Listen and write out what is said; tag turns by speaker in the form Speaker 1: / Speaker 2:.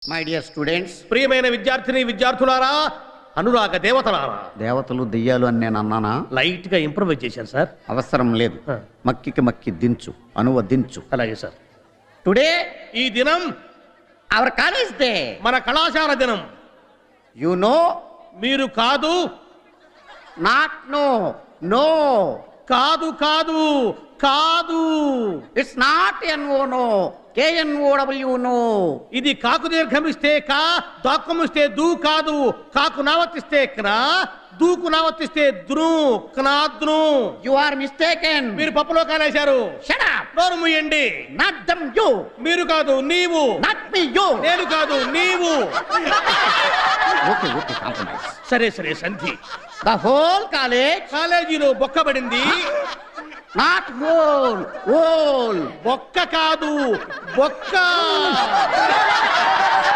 Speaker 1: My dear students,
Speaker 2: ప్రియమైన విద్యార్థిని విద్యార్థులారా, అనురాగ దేవతలారా.
Speaker 1: దేవతలు దెయ్యాలు అని నేను అన్నానా?
Speaker 2: లైట్ గా ఇంప్రూవైజ్ చేశాను సార్.
Speaker 1: అవసరం లేదు. మక్కికి మక్కి దించు, అనువదించు.
Speaker 2: అలాగే సార్.
Speaker 1: టుడే
Speaker 2: ఈ దినం
Speaker 1: అవర్ కాలేజ్ డే.
Speaker 2: మన కళాశాల దినం.
Speaker 1: You know?
Speaker 2: మీరు కాదు.
Speaker 1: Not no. నో.
Speaker 2: కాదు కాదు కాదు.
Speaker 1: It's not N O no, KNOW no.
Speaker 2: ఇది కాకు దీర్ఘమిస్తే కా, దాక్కుమిస్తే దూ కాదు. కాకు నావర్తిస్తే క్నా, దూకు నావర్తిస్తే ద్రు, క్నాద్రు.
Speaker 1: You are mistaken.
Speaker 2: మీరు పప్పులో కాలేశారు.
Speaker 1: Shut up.
Speaker 2: నోరు మూయండి.
Speaker 1: Not dum you.
Speaker 2: మీరు కాదు నీవు.
Speaker 1: Not me you.
Speaker 2: నేను కాదు నీవు.
Speaker 1: Okay okay, compromise.
Speaker 2: సరే సరే సంధి.
Speaker 1: The whole college.
Speaker 2: కాలేజీలో బొక్కబడింది.
Speaker 1: Not whole, whole.
Speaker 2: బొక్క కాదు బొక్క.